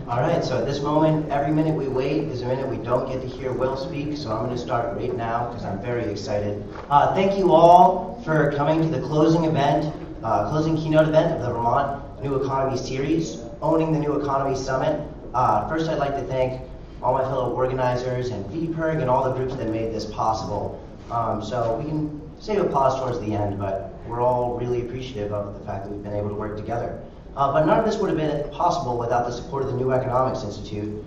All right, so at this moment, every minute we wait is a minute we don't get to hear Will speak, so I'm going to start right now because I'm very excited. Thank you all for coming to the closing keynote event of the Vermont New Economy Series, Owning the New Economy Summit. First, I'd like to thank all my fellow organizers and VPIRG and all the groups that made this possible. So we can save applause towards the end, but we're all really appreciative of the fact that we've been able to work together. But none of this would have been possible without the support of the New Economics Institute.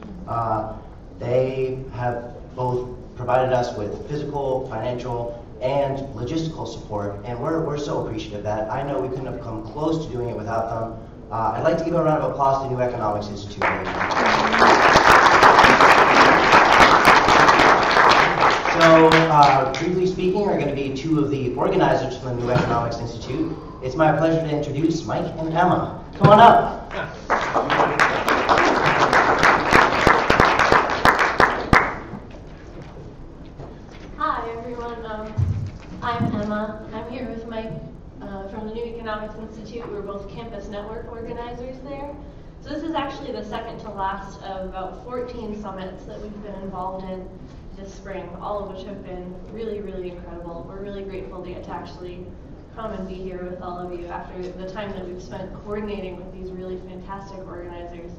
They have both provided us with physical, financial, and logistical support, and we're so appreciative of that. I know we couldn't have come close to doing it without them. I'd like to give a round of applause to the New Economics Institute. So, briefly speaking, are going to be two of the organizers from the New Economics Institute. It's my pleasure to introduce Mike and Emma. Come on up. Hi, everyone. I'm Emma. I'm here with Mike from the New Economics Institute. We're both campus network organizers there. So this is actually the second to last of about 14 summits that we've been involved in this spring, all of which have been really, really incredible. We're really grateful to get to actually come and be here with all of you after the time that we've spent coordinating with these really fantastic organizers.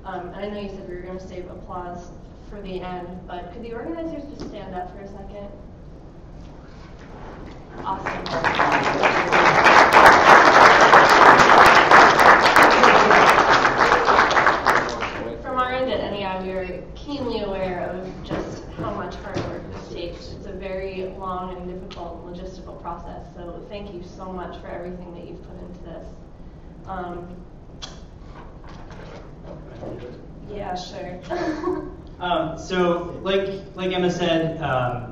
And I know you said we were going to save applause for the end, but could the organizers just stand up for a second? Awesome. From our end at NEI, we are keenly aware of just how much hard work this takes. It's a very long and difficult logistical process, so thank you so much for everything that you've put into this. Yeah, sure. So, like Emma said,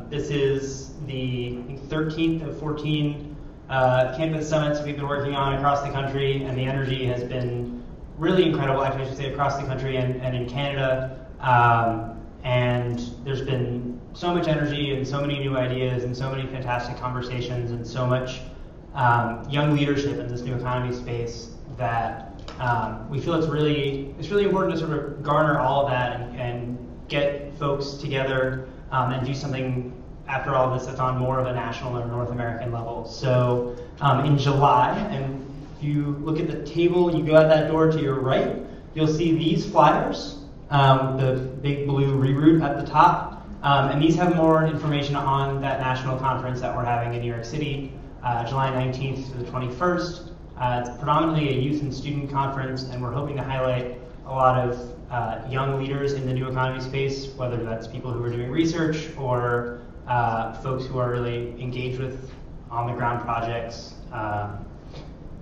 this is the 13th of 14 campus summits we've been working on across the country, and the energy has been really incredible, actually I should say across the country and in Canada. And there's been so much energy and so many new ideas and so many fantastic conversations and so much young leadership in this new economy space that we feel it's really important to sort of garner all of that and get folks together and do something after all of this that's on more of a national or North American level. So in July, and if you look at the table, you go out that door to your right, you'll see these flyers. The big blue reroute at the top, and these have more information on that national conference that we're having in New York City, July 19th to the 21st. It's predominantly a youth and student conference, and we're hoping to highlight a lot of young leaders in the new economy space, whether that's people who are doing research or folks who are really engaged with on-the-ground projects,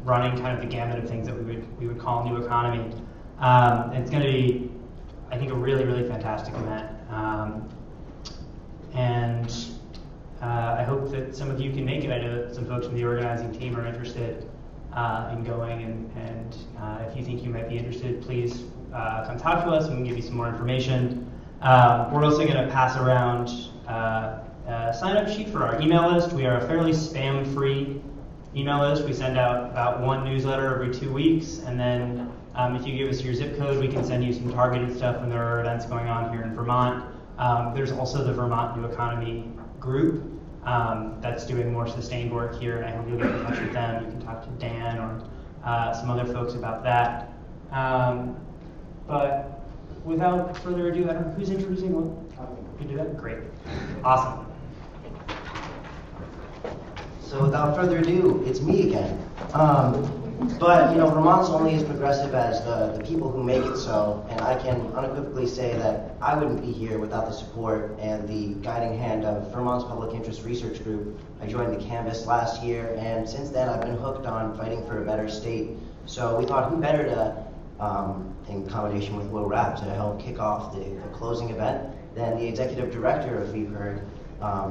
running kind of the gamut of things that we would call new economy. And it's going to be, I think, a really, really fantastic event. I hope that some of you can make it. I know that some folks from the organizing team are interested in going, and if you think you might be interested, please come talk to us and we can give you some more information. We're also going to pass around a sign-up sheet for our email list. We are a fairly spam-free email list. We send out about one newsletter every 2 weeks, and then if you give us your zip code, we can send you some targeted stuff when there are events going on here in Vermont. There's also the Vermont New Economy group that's doing more sustained work here, and I hope you'll get in touch with them. You can talk to Dan or some other folks about that. But without further ado, I don't know who's introducing what. You do that? Great. Awesome. So without further ado, it's me again. But, you know, Vermont's only as progressive as the people who make it so, and I can unequivocally say that I wouldn't be here without the support and the guiding hand of Vermont's Public Interest Research Group. I joined the canvas last year, and since then I've been hooked on fighting for a better state. So we thought, who better to, in combination with Raap, to help kick off the closing event than the executive director of VPIRG,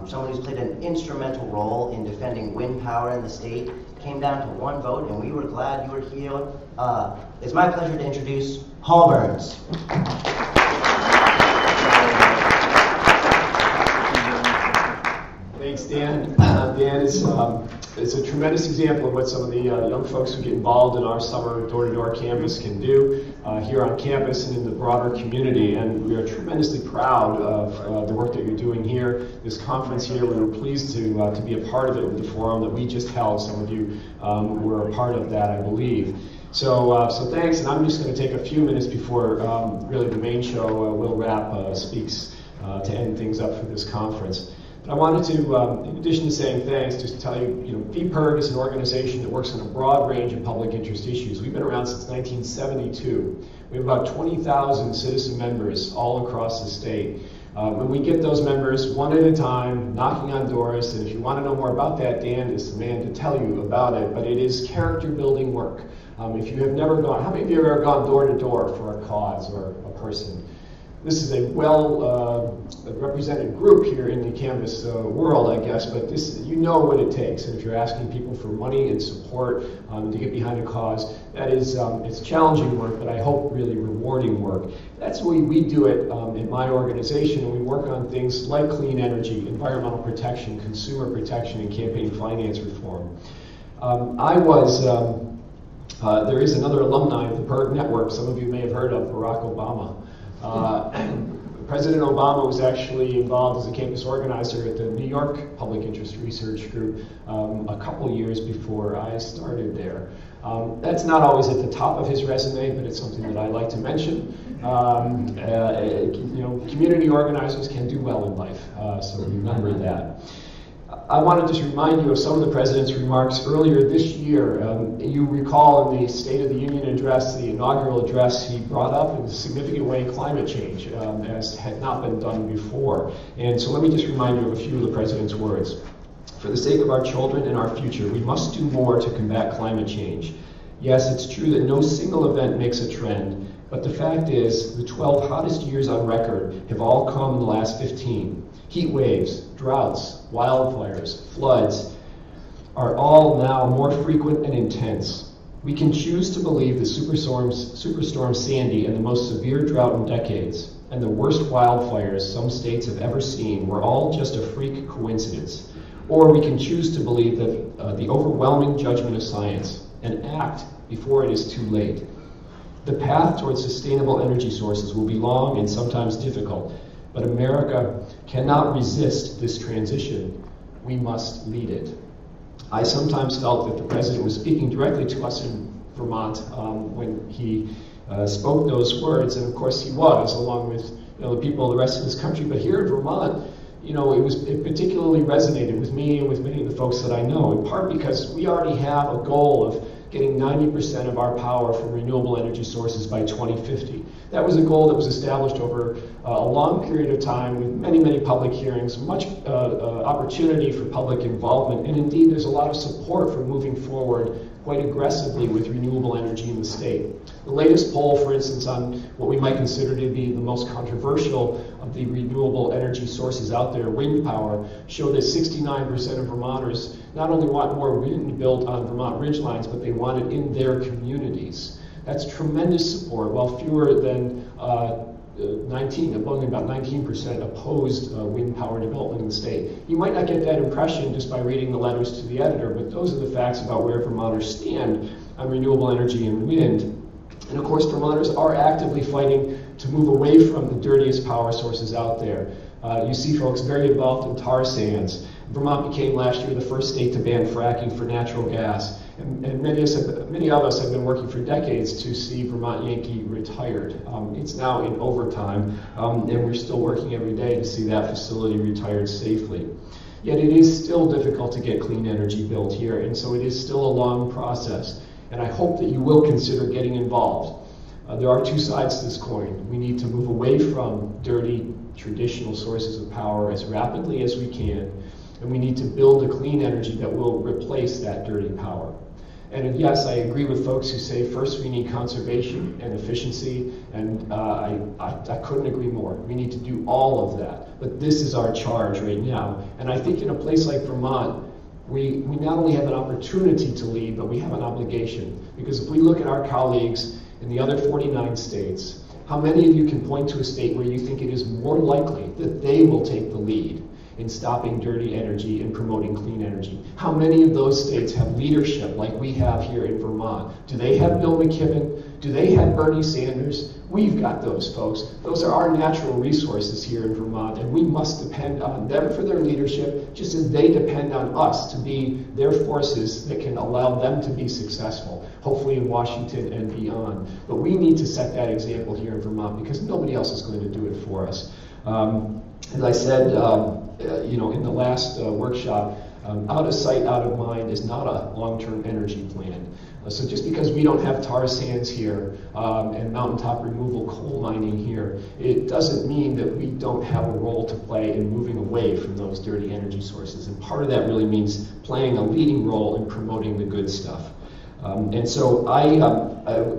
someone who's played an instrumental role in defending wind power in the state. Came down to one vote, and we were glad you were here. It's my pleasure to introduce Paul Burns. Thanks, Dan. Dan is a tremendous example of what some of the young folks who get involved in our summer door-to-door canvas can do here on campus and in the broader community. And we are tremendously proud of the work that you're doing here. This conference here, we were pleased to be a part of it with the forum that we just held. Some of you were a part of that, I believe. So thanks, and I'm just going to take a few minutes before really the main show, Will Raap speaks to end things up for this conference. But I wanted to, in addition to saying thanks, just tell you, VPIRG is an organization that works on a broad range of public interest issues. We've been around since 1972. We have about 20,000 citizen members all across the state. And we get those members one at a time, knocking on doors, and if you want to know more about that, Dan is the man to tell you about it, but it is character-building work. If you have never gone, how many of you have ever gone door to door for a cause or a person? This is a well-represented group here in the Canvas world, I guess, but this, you know what it takes. And if you're asking people for money and support to get behind a cause, that is, it's challenging work, but I hope really rewarding work. That's the way we do it in my organization, and we work on things like clean energy, environmental protection, consumer protection, and campaign finance reform. There is another alumni of the PIRG network, some of you may have heard of, Barack Obama. President Obama was actually involved as a campus organizer at the New York Public Interest Research Group a couple years before I started there. That's not always at the top of his resume, but it's something that I like to mention. Community organizers can do well in life, so remember that. I want to just remind you of some of the President's remarks earlier this year. You recall in the State of the Union address, the inaugural address, he brought up in a significant way climate change, as had not been done before. And so let me just remind you of a few of the President's words. For the sake of our children and our future, we must do more to combat climate change. Yes, it's true that no single event makes a trend, but the fact is the 12 hottest years on record have all come in the last 15. Heat waves, droughts, wildfires, floods are all now more frequent and intense. We can choose to believe the Superstorm Sandy and the most severe drought in decades and the worst wildfires some states have ever seen were all just a freak coincidence. Or we can choose to believe that the overwhelming judgment of science and act before it is too late. The path towards sustainable energy sources will be long and sometimes difficult, but America cannot resist this transition. We must lead it. I sometimes felt that the President was speaking directly to us in Vermont when he spoke those words, and of course he was, along with the people of the rest of this country. But here in Vermont, it particularly resonated with me and with many of the folks that I know, in part because we already have a goal of getting 90% of our power from renewable energy sources by 2050. That was a goal that was established over a long period of time with many, many public hearings, much opportunity for public involvement, and indeed there's a lot of support for moving forward quite aggressively with renewable energy in the state. The latest poll, for instance, on what we might consider to be the most controversial of the renewable energy sources out there, wind power, showed that 69% of Vermonters not only want more wind built on Vermont ridgelines, but they want it in their communities. That's tremendous support, while fewer than only about 19% opposed wind power development in the state. You might not get that impression just by reading the letters to the editor, but those are the facts about where Vermonters stand on renewable energy and wind. And of course, Vermonters are actively fighting to move away from the dirtiest power sources out there. You see folks very involved in tar sands. Vermont became last year the first state to ban fracking for natural gas. And many of us have been working for decades to see Vermont Yankee retired. It's now in overtime, and we're still working every day to see that facility retired safely. Yet it is still difficult to get clean energy built here, and so it is still a long process. And I hope that you will consider getting involved. There are two sides to this coin. We need to move away from dirty, traditional sources of power as rapidly as we can, and we need to build a clean energy that will replace that dirty power. And yes, I agree with folks who say first we need conservation and efficiency, and I couldn't agree more. We need to do all of that, but this is our charge right now. And I think in a place like Vermont, we not only have an opportunity to lead, but we have an obligation. Because if we look at our colleagues in the other 49 states, how many of you can point to a state where you think it is more likely that they will take the lead in stopping dirty energy and promoting clean energy. How many of those states have leadership like we have here in Vermont? Do they have Bill McKibben? Do they have Bernie Sanders? We've got those folks. Those are our natural resources here in Vermont, and we must depend on them for their leadership, just as they depend on us to be their forces that can allow them to be successful, hopefully in Washington and beyond. But we need to set that example here in Vermont because nobody else is going to do it for us. As I said, in the last workshop, out of sight, out of mind is not a long-term energy plan. So just because we don't have tar sands here and mountaintop removal coal mining here, it doesn't mean that we don't have a role to play in moving away from those dirty energy sources. And part of that really means playing a leading role in promoting the good stuff. And so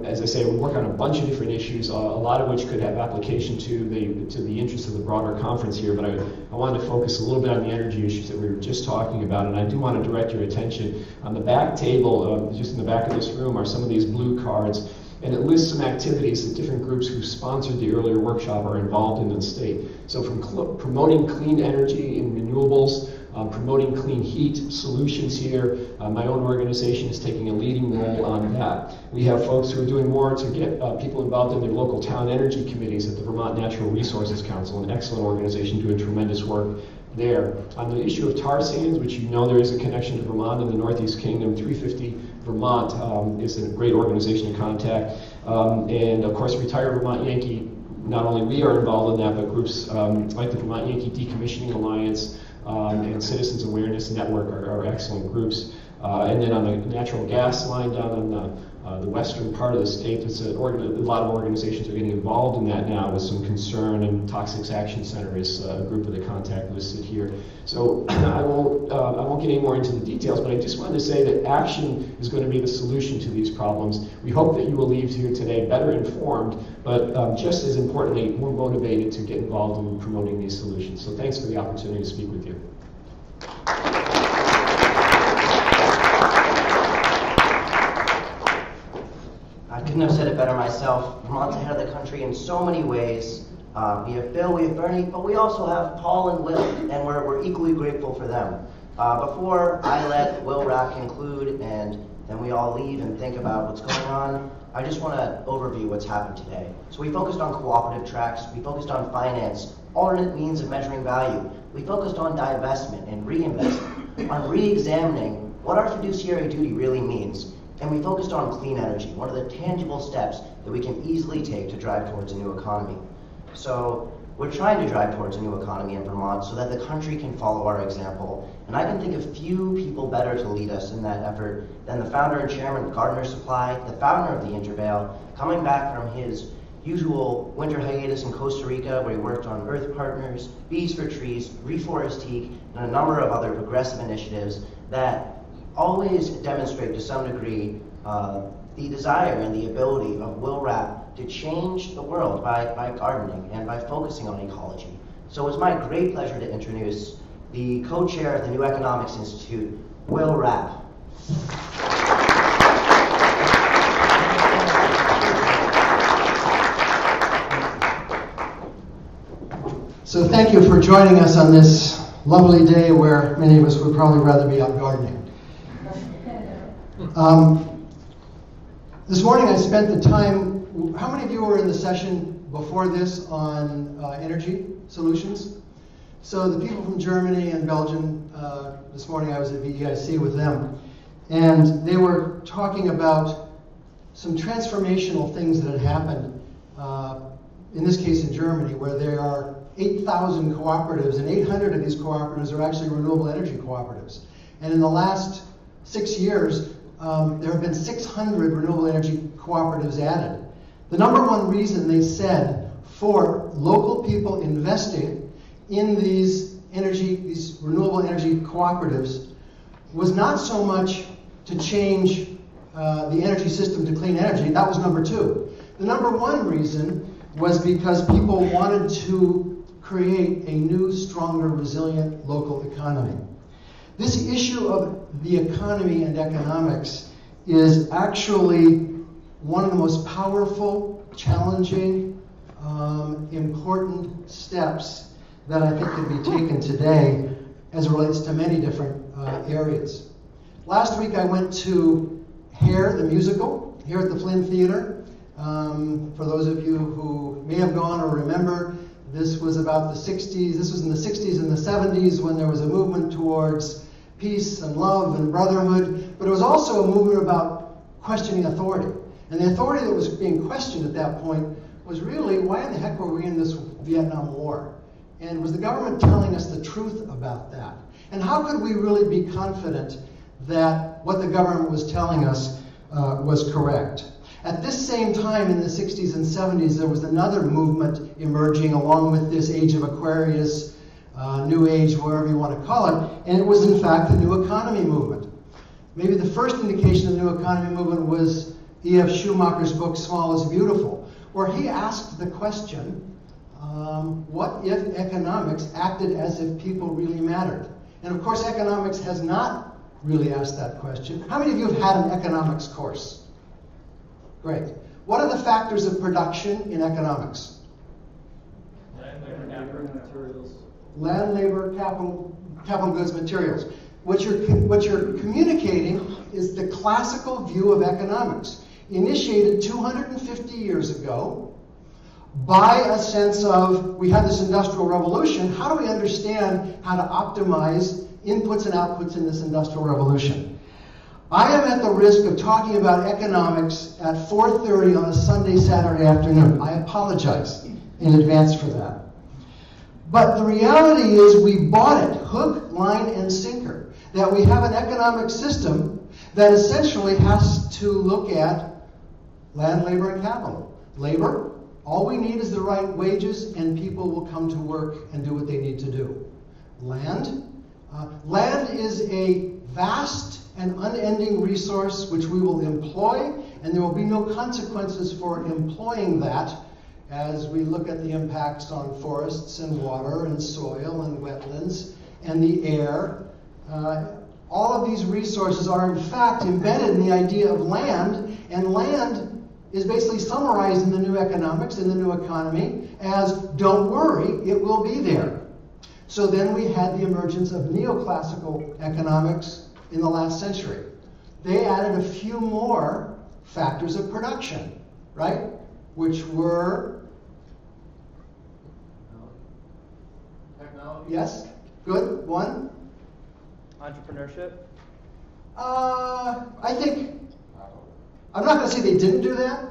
as I say, we work on a bunch of different issues, a lot of which could have application to the interests of the broader conference here, but I wanted to focus a little bit on the energy issues that we were just talking about, and I do want to direct your attention. On the back table, just in the back of this room, are some of these blue cards, and it lists some activities that different groups who sponsored the earlier workshop are involved in the state. So from promoting clean energy and renewables, promoting clean heat solutions here. My own organization is taking a leading role on that. We have folks who are doing more to get people involved in their local town energy committees at the Vermont Natural Resources Council, an excellent organization doing tremendous work there. On the issue of tar sands, which you know there is a connection to Vermont and the Northeast Kingdom, 350 Vermont is a great organization to contact. And of course, Retired Vermont Yankee, not only we are involved in that, but groups like the Vermont Yankee Decommissioning Alliance, and Citizens Awareness Network are excellent groups. And then on the natural gas line down on the western part of the state, a lot of organizations are getting involved in that now with some concern, and Toxics Action Center is a group of the contact listed here. So I won't get any more into the details, but I just wanted to say that action is going to be the solution to these problems. We hope that you will leave here today better informed, but just as importantly, more motivated to get involved in promoting these solutions. So thanks for the opportunity to speak with you. I couldn't have said it better myself. Vermont's ahead of the country in so many ways. We have Bill, we have Bernie, but we also have Paul and Will, and we're equally grateful for them. Before I let Will Raap conclude and then we all leave and think about what's going on, I just want to overview what's happened today. So we focused on cooperative tracks, we focused on finance, alternate means of measuring value. We focused on divestment and reinvestment, on re-examining what our fiduciary duty really means. And we focused on clean energy, one of the tangible steps that we can easily take to drive towards a new economy. So we're trying to drive towards a new economy in Vermont so that the country can follow our example. And I can think of few people better to lead us in that effort than the founder and chairman of Gardner Supply, the founder of the Intervale, coming back from his usual winter hiatus in Costa Rica, where he worked on Earth Partners, Bees for Trees, Reforestique, and a number of other progressive initiatives that always demonstrate to some degree the desire and the ability of Will Raap to change the world by gardening and by focusing on ecology. So it's my great pleasure to introduce the co-chair of the New Economics Institute, Will Raap. So thank you for joining us on this lovely day where many of us would probably rather be out gardening. This morning I spent the time, how many of you were in the session before this on energy solutions? So the people from Germany and Belgium, this morning I was at VEIC with them, and they were talking about some transformational things that had happened, in this case in Germany, where there are 8,000 cooperatives, and 800 of these cooperatives are actually renewable energy cooperatives. And in the last 6 years, there have been 600 renewable energy cooperatives added. The number one reason they said for local people investing in these renewable energy cooperatives was not so much to change the energy system to clean energy. That was number two. The number one reason was because people wanted to create a new, stronger, resilient local economy. This issue of the economy and economics is actually one of the most powerful, challenging, important steps that I think could be taken today as it relates to many different areas. Last week I went to Hair, the musical, here at the Flynn Theater. For those of you who may have gone or remember, this was about the 60s. This was in the 60s and the 70s when there was a movement towards peace and love and brotherhood, but it was also a movement about questioning authority. And the authority that was being questioned at that point was really, why in the heck were we in this Vietnam War? And was the government telling us the truth about that? And how could we really be confident that what the government was telling us was correct? At this same time in the 60s and 70s, there was another movement emerging along with this Age of Aquarius, New Age, whatever you want to call it, and it was in fact the New Economy movement. Maybe the first indication of the New Economy movement was E.F. Schumacher's book, Small is Beautiful, where he asked the question, what if economics acted as if people really mattered? And of course, economics has not really asked that question. How many of you have had an economics course? Great. What are the factors of production in economics? Land, labor, capital, materials. Land, labor, capital goods, materials. What you're communicating is the classical view of economics, initiated 250 years ago by a sense of, we had this industrial revolution, how do we understand how to optimize inputs and outputs in this industrial revolution? I am at the risk of talking about economics at 4:30 on a Sunday, Saturday afternoon. I apologize in advance for that. But the reality is we bought it, hook, line, and sinker, that we have an economic system that essentially has to look at land, labor, and capital. Labor, all we need is the right wages, and people will come to work and do what they need to do. Land, land is a vast and unending resource which we will employ, and there will be no consequences for employing that as we look at the impacts on forests and water and soil and wetlands and the air. All of these resources are in fact embedded in the idea of land, and land is basically summarized in the new economics, in the new economy, as don't worry, it will be there. So then we had the emergence of neoclassical economics in the last century. They added a few more factors of production, right? Which were... Technology. Yes? Good. One? Entrepreneurship. I think... I'm not going to say they didn't do that.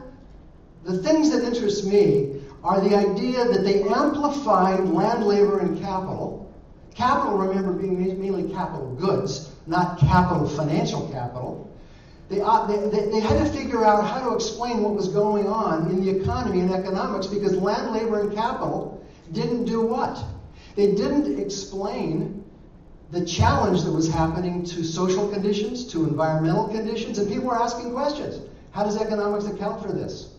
The things that interest me are the idea that they amplified land, labor, and capital. Capital, remember, being mainly capital goods, not capital, financial capital. They had to figure out how to explain what was going on in the economy and economics, because land, labor, and capital didn't do what? They didn't explain the challenge that was happening to social conditions, to environmental conditions, and people were asking questions. How does economics account for this?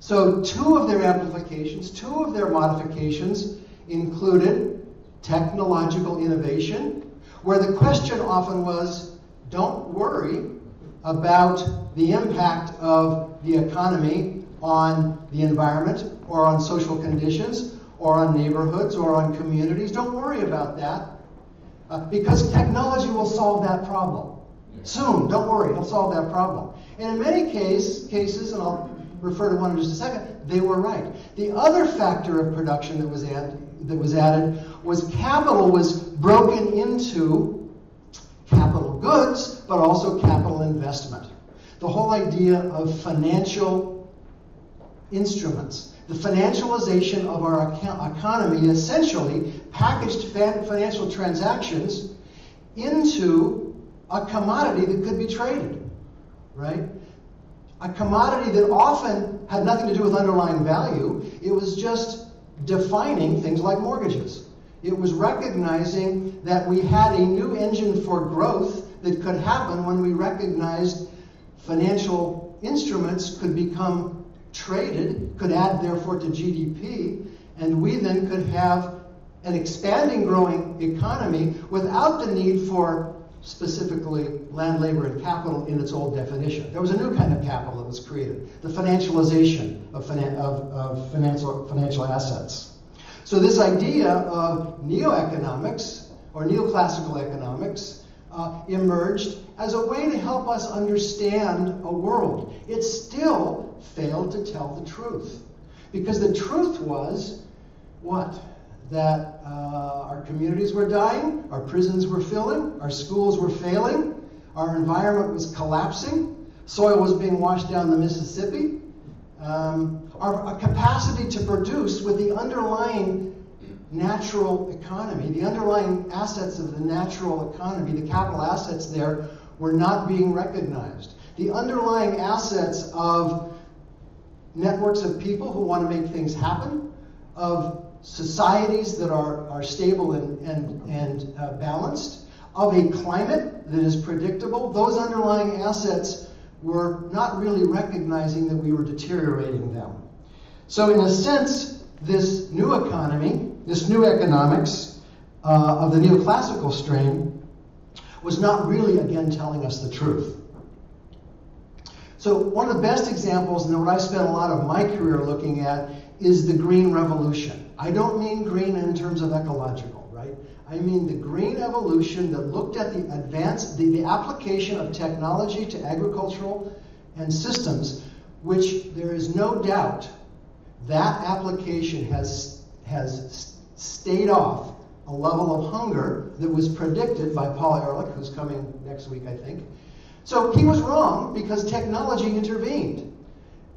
So two of their amplifications, two of their modifications included technological innovation, where the question often was, don't worry about the impact of the economy on the environment or on social conditions or on neighborhoods or on communities. Don't worry about that because technology will solve that problem. Soon, don't worry, it'll solve that problem. And in many cases, and I'll refer to one in just a second, they were right. The other factor of production that was added was capital was broken into capital goods, but also capital investment. The whole idea of financial instruments, the financialization of our economy, essentially packaged financial transactions into a commodity that could be traded, right? A commodity that often had nothing to do with underlying value. It was just defining things like mortgages. It was recognizing that we had a new engine for growth that could happen when we recognized financial instruments could become traded, could add therefore to GDP, and we then could have an expanding, growing economy without the need for specifically land, labor, and capital in its old definition. There was a new kind of capital that was created, the financialization of financial assets. So this idea of neo-economics or neoclassical economics emerged as a way to help us understand a world. It still failed to tell the truth. Because the truth was, what? That our communities were dying, our prisons were filling, our schools were failing, our environment was collapsing, soil was being washed down the Mississippi. Our capacity to produce with the underlying natural economy, the underlying assets of the natural economy, the capital assets there, were not being recognized. The underlying assets of networks of people who want to make things happen, of societies that are stable and balanced, of a climate that is predictable, those underlying assets were not really recognizing that we were deteriorating them. So in a sense, this new economy, this new economics of the neoclassical strain was not really, again, telling us the truth. So one of the best examples, and what I spent a lot of my career looking at, is the Green Revolution. I don't mean green in terms of ecological, right? I mean the green evolution that looked at the application of technology to agricultural and systems, which there is no doubt that application has stayed off a level of hunger that was predicted by Paul Ehrlich, who's coming next week, I think. So he was wrong because technology intervened.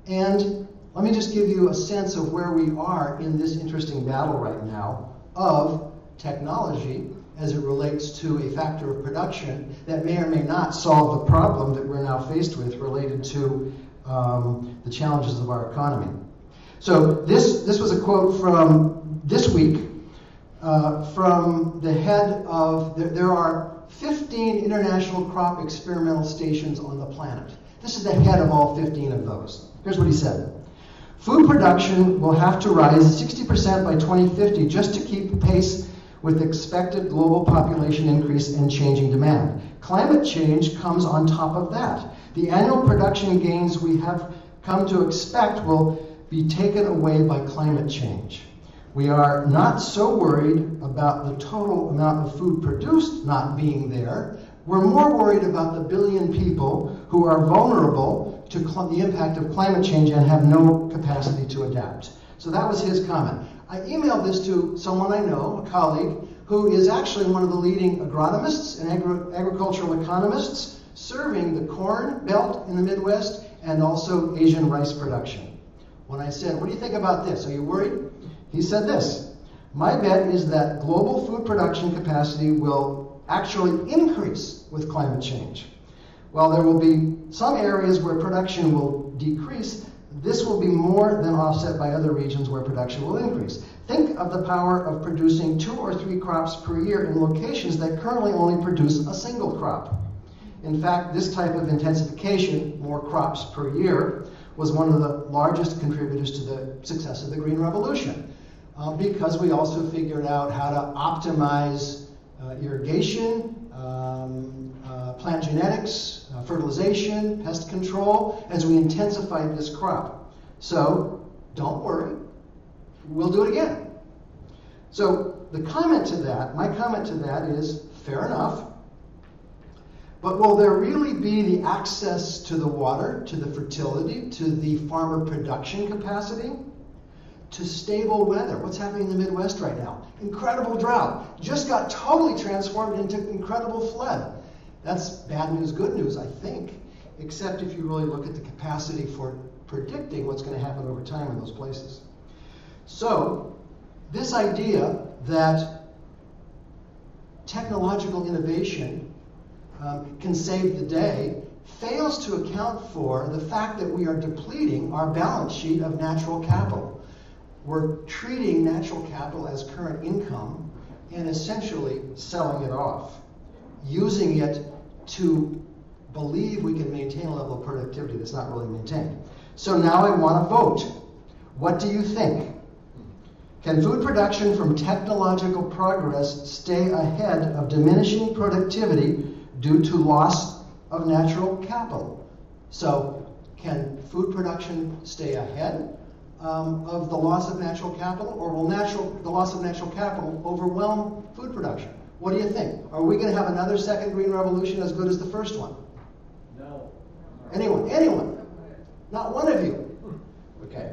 And let me just give you a sense of where we are in this interesting battle right now of technology as it relates to a factor of production that may or may not solve the problem that we're now faced with related to the challenges of our economy. So this was a quote from this week from the head of, there are 15 international crop experimental stations on the planet. This is the head of all 15 of those. Here's what he said. Food production will have to rise 60% by 2050 just to keep pace with expected global population increase and changing demand. Climate change comes on top of that. The annual production gains we have come to expect will be taken away by climate change. We are not so worried about the total amount of food produced not being there. We're more worried about the billion people who are vulnerable to the impact of climate change and have no capacity to adapt. So that was his comment. I emailed this to someone I know, a colleague, who is actually one of the leading agronomists and agricultural economists serving the corn belt in the Midwest and also Asian rice production. When I said, what do you think about this? Are you worried? He said this, my bet is that global food production capacity will actually increase with climate change. While there will be some areas where production will decrease, this will be more than offset by other regions where production will increase. Think of the power of producing 2 or 3 crops per year in locations that currently only produce a single crop. In fact, this type of intensification, more crops per year, was one of the largest contributors to the success of the Green Revolution. Because we also figured out how to optimize irrigation, plant genetics, fertilization, pest control, as we intensified this crop. So, don't worry, we'll do it again. So, the comment to that, my comment to that is, fair enough, but will there really be the access to the water, to the fertility, to the farmer production capacity, to stable weather? What's happening in the Midwest right now? Incredible drought. Just got totally transformed into incredible flood. That's bad news, good news, I think, except if you really look at the capacity for predicting what's going to happen over time in those places. So, this idea that technological innovation can save the day fails to account for the fact that we are depleting our balance sheet of natural capital. We're treating natural capital as current income and essentially selling it off, using it to believe we can maintain a level of productivity that's not really maintained. So now I want to vote. What do you think? Can food production from technological progress stay ahead of diminishing productivity due to loss of natural capital? So, can food production stay ahead of the loss of natural capital, or will the loss of natural capital overwhelm food production? What do you think? Are we going to have another second green revolution as good as the first one? No. Anyone? Anyone? Not one of you. Okay.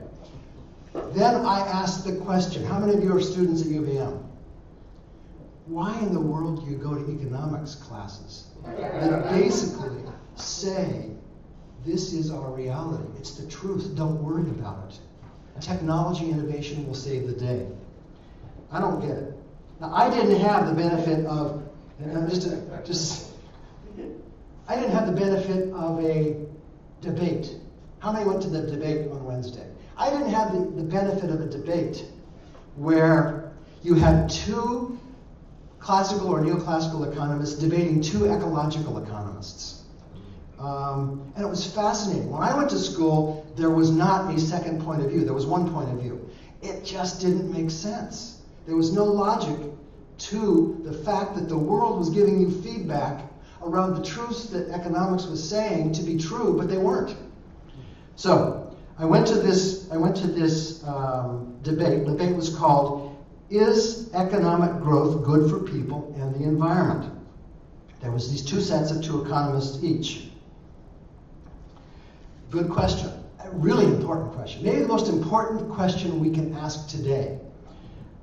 Then I asked the question, how many of you are students at UVM? Why in the world do you go to economics classes that basically say, this is our reality, it's the truth, don't worry about it. Technology innovation will save the day. I don't get it. Now, I didn't have the benefit of, I didn't have the benefit of a debate. How many went to the debate on Wednesday? I didn't have the benefit of a debate where you had two classical or neoclassical economists debating two ecological economists. And it was fascinating. When I went to school, there was not a second point of view. There was one point of view. It just didn't make sense. There was no logic to the fact that the world was giving you feedback around the truths that economics was saying to be true, but they weren't. So I went to this debate. The debate was called, "Is economic growth good for people and the environment?" There was these two sets of two economists each. Good question. A really important question. Maybe the most important question we can ask today.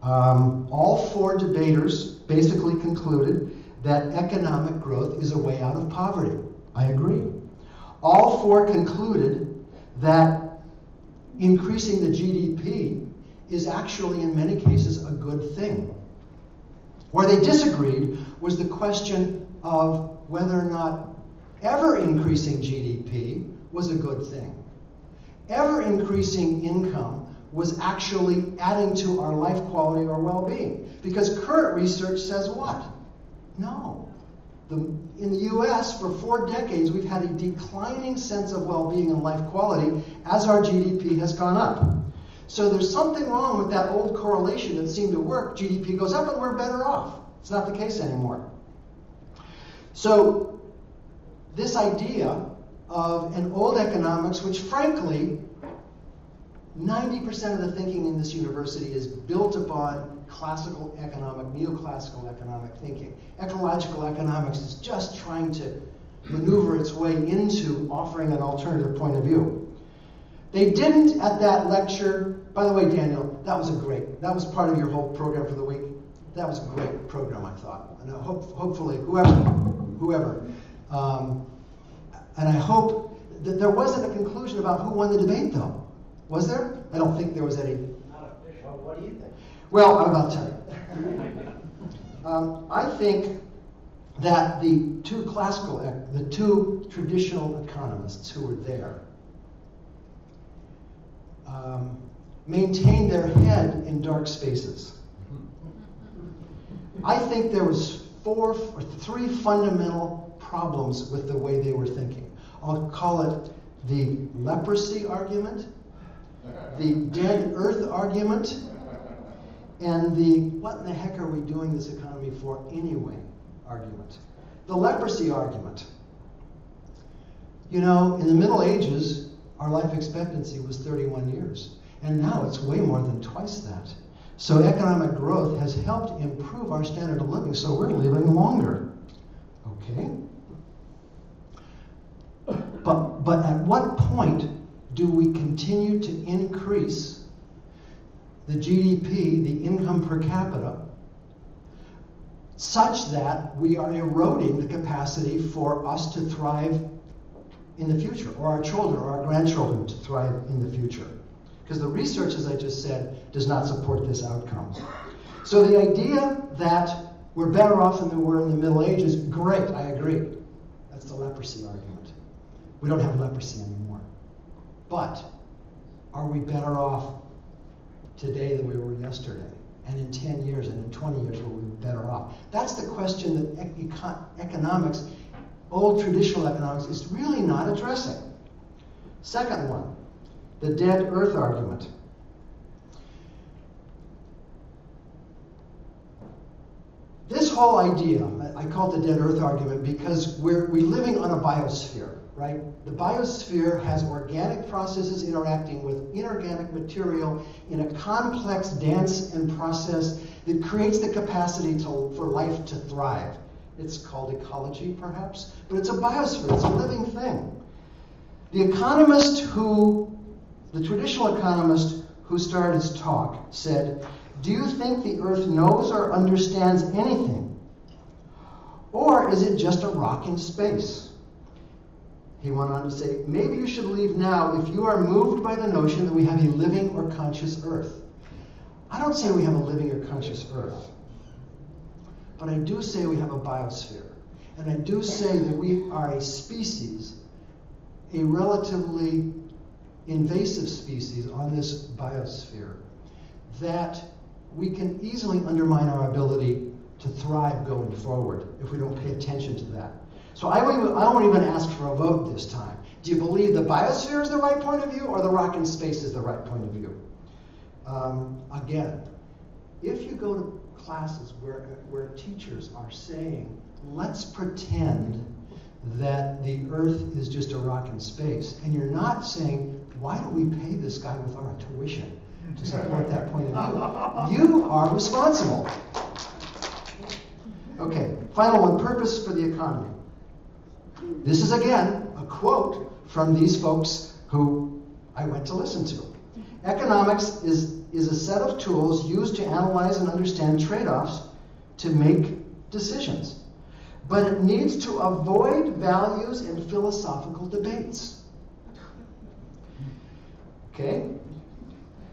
All four debaters basically concluded that economic growth is a way out of poverty. I agree. All four concluded that increasing the GDP is actually, in many cases, a good thing. Where they disagreed was the question of whether or not ever increasing GDP was a good thing. Ever increasing income was actually adding to our life quality or well-being. Because current research says what? No. In the US, for 4 decades, we've had a declining sense of well-being and life quality as our GDP has gone up. So there's something wrong with that old correlation that seemed to work. GDP goes up and we're better off. It's not the case anymore. So this idea of an old economics, which frankly, 90% of the thinking in this university is built upon classical economic, neoclassical economic thinking. Ecological economics is just trying to maneuver its way into offering an alternative point of view. They didn't at that lecture, by the way, Daniel, that was part of your whole program for the week. That was a great program, I thought. And hopefully, whoever. And I hope that there wasn't a conclusion about who won the debate, though. Was there? I don't think there was any. Not official. What do you think? Well, I'm about to tell you. I think that the two traditional economists who were there maintained their head in dark spaces. I think there was 4 or 3 fundamental problems with the way they were thinking. I'll call it the leprosy argument, the dead earth argument, and the what in the heck are we doing this economy for anyway argument. The leprosy argument. You know, in the Middle Ages, our life expectancy was 31 years. And now it's way more than twice that. So economic growth has helped improve our standard of living, so we're living longer. Okay? But at what point do we continue to increase the GDP, the income per capita, such that we are eroding the capacity for us to thrive in the future, or our children or our grandchildren to thrive in the future? Because the research, as I just said, does not support this outcome. So the idea that we're better off than we were in the Middle Ages, great, I agree. That's the leprosy argument. We don't have leprosy anymore. But are we better off today than we were yesterday? And in 10 years and in 20 years, will we be better off? That's the question that economics, old traditional economics, is really not addressing. Second one, the dead earth argument. This whole idea, I call it the dead earth argument because we're living on a biosphere, right? The biosphere has organic processes interacting with inorganic material in a complex dance and process that creates the capacity for life to thrive. It's called ecology, perhaps, but it's a biosphere, it's a living thing. The traditional economist who started his talk said, "Do you think the earth knows or understands anything? Or is it just a rock in space?" He went on to say, "Maybe you should leave now if you are moved by the notion that we have a living or conscious earth." I don't say we have a living or conscious earth, but I do say we have a biosphere. And I do say that we are a species, a relatively invasive species on this biosphere, that we can easily undermine our ability to thrive going forward if we don't pay attention to that. So I won't even ask for a vote this time. Do you believe the biosphere is the right point of view or the rock in space is the right point of view? Again, if you go to classes where teachers are saying, let's pretend that the earth is just a rock in space, and you're not saying, why do we pay this guy with our tuition to support that point of view? You are responsible. Okay, final one, purpose for the economy. This is, again, a quote from these folks who I went to listen to. Economics is a set of tools used to analyze and understand trade-offs to make decisions. But it needs to avoid values and philosophical debates. Okay?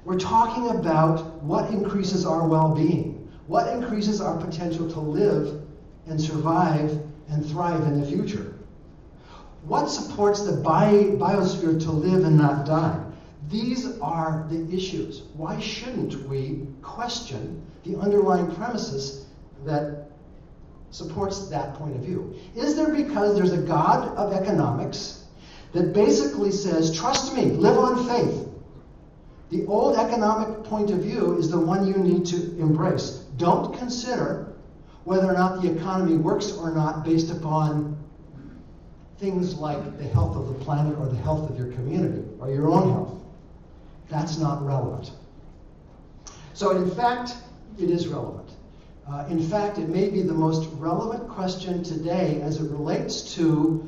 We're talking about what increases our well-being, what increases our potential to live and survive and thrive in the future. What supports the biosphere to live and not die? These are the issues. Why shouldn't we question the underlying premises that supports that point of view? Is there because there's a God of economics that basically says, trust me, live on faith? The old economic point of view is the one you need to embrace. Don't consider whether or not the economy works or not based upon things like the health of the planet or the health of your community or your own health. That's not relevant. So in fact, it is relevant. In fact, it may be the most relevant question today as it relates to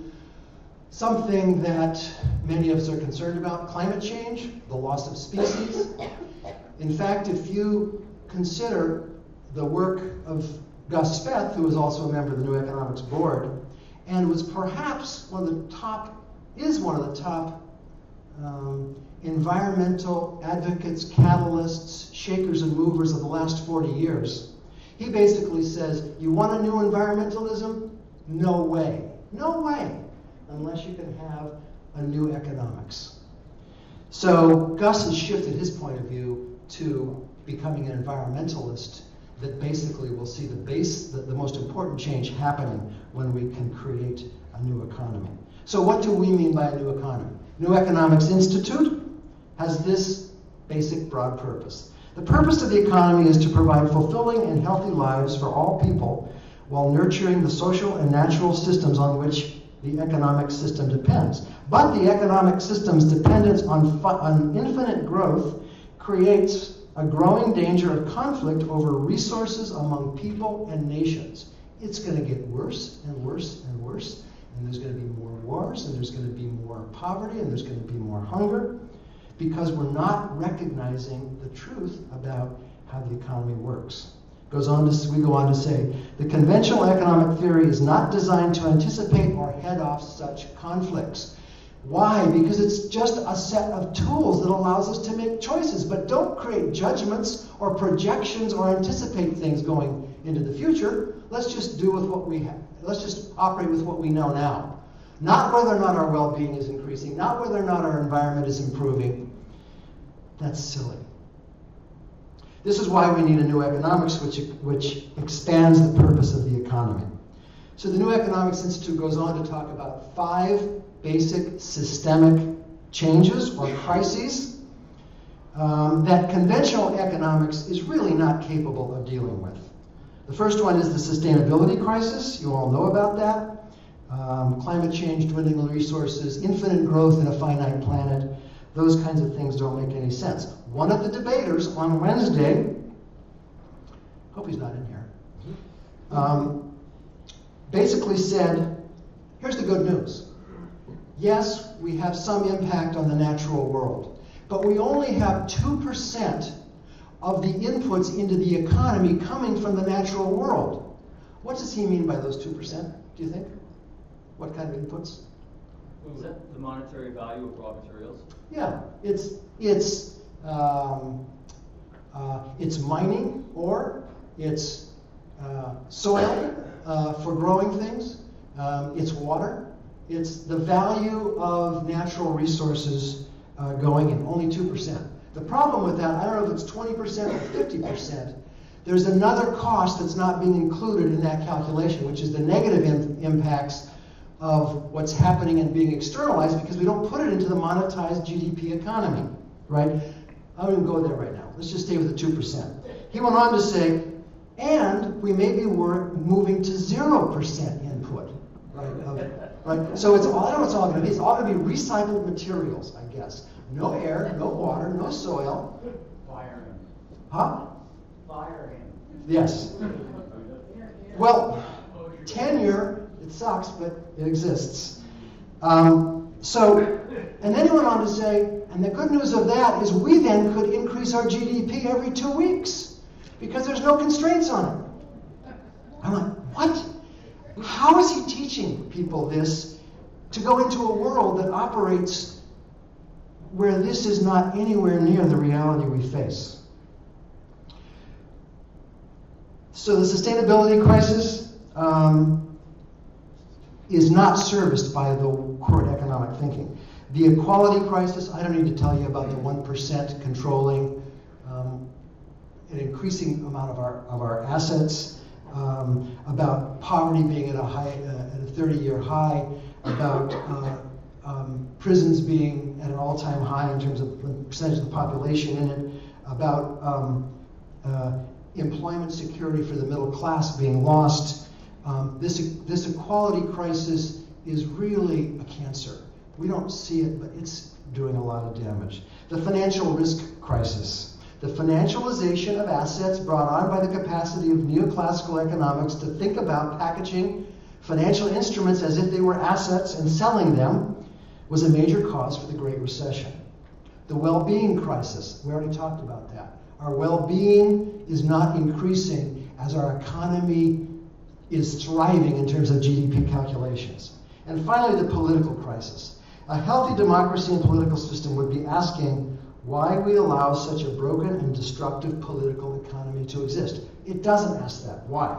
something that many of us are concerned about, climate change, the loss of species. In fact, if you consider the work of Gus Speth, who is also a member of the New Economics Board, and was perhaps one of the top environmental advocates, catalysts, shakers and movers of the last 40 years. He basically says, you want a new environmentalism? No way. No way. Unless you can have a new economics. So Gus has shifted his point of view to becoming an environmentalist that basically will see the most important change happening when we can create a new economy. So what do we mean by a new economy? New Economics Institute has this basic broad purpose. The purpose of the economy is to provide fulfilling and healthy lives for all people while nurturing the social and natural systems on which the economic system depends. But the economic system's dependence on infinite growth creates a growing danger of conflict over resources among people and nations. It's going to get worse and worse and worse, and there's going to be more wars, and there's going to be more poverty, and there's going to be more hunger, because we're not recognizing the truth about how the economy works. We go on to say, the conventional economic theory is not designed to anticipate or head off such conflicts. Why? Because it's just a set of tools that allows us to make choices, but don't create judgments or projections or anticipate things going into the future. Let's just do with what we have. Let's just operate with what we know now. Not whether or not our well-being is increasing, not whether or not our environment is improving. That's silly. This is why we need a new economics which expands the purpose of the economy. So the New Economics Institute goes on to talk about 5 basic systemic changes or crises that conventional economics is really not capable of dealing with. The first one is the sustainability crisis. You all know about that. Climate change, dwindling resources, infinite growth in a finite planet. Those kinds of things don't make any sense. One of the debaters on Wednesday, hope he's not in here, basically said, here's the good news. Yes, we have some impact on the natural world, but we only have 2% of the inputs into the economy coming from the natural world. What does he mean by those 2%, do you think? What kind of inputs? Is that the monetary value of raw materials? Yeah, it's mining, or it's soil for growing things, it's water, it's the value of natural resources going in, only 2%. The problem with that, I don't know if it's 20% or 50%, there's another cost that's not being included in that calculation, which is the negative impacts of what's happening and being externalized, because we don't put it into the monetized GDP economy, right? I don't even go there right now. Let's just stay with the 2%. He went on to say, and we maybe were moving to 0% input, right? Right? So it's all, I don't know what it's all going to be. It's all going to be recycled materials, I guess. No air, no water, no soil. Fire him. Huh? Fire him. Yes. Well, tenure, it sucks, but it exists. And then he went on to say, and the good news of that is we then could increase our GDP every 2 weeks because there's no constraints on it. I'm like, what? How is he teaching people this to go into a world that operates where this is not anywhere near the reality we face? So the sustainability crisis is not serviced by the current economic thinking. The equality crisis, I don't need to tell you about the 1% controlling an increasing amount of our assets, about poverty being at a 30-year high, about prisons being at an all-time high in terms of the percentage of the population in it, about employment security for the middle class being lost. This equality crisis is really a cancer. We don't see it, but it's doing a lot of damage. The financial risk crisis. The financialization of assets brought on by the capacity of neoclassical economics to think about packaging financial instruments as if they were assets and selling them was a major cause for the Great Recession. The well-being crisis, we already talked about that. Our well-being is not increasing as our economy is thriving in terms of GDP calculations. And finally, the political crisis. A healthy democracy and political system would be asking why we allow such a broken and destructive political economy to exist. It doesn't ask that. Why?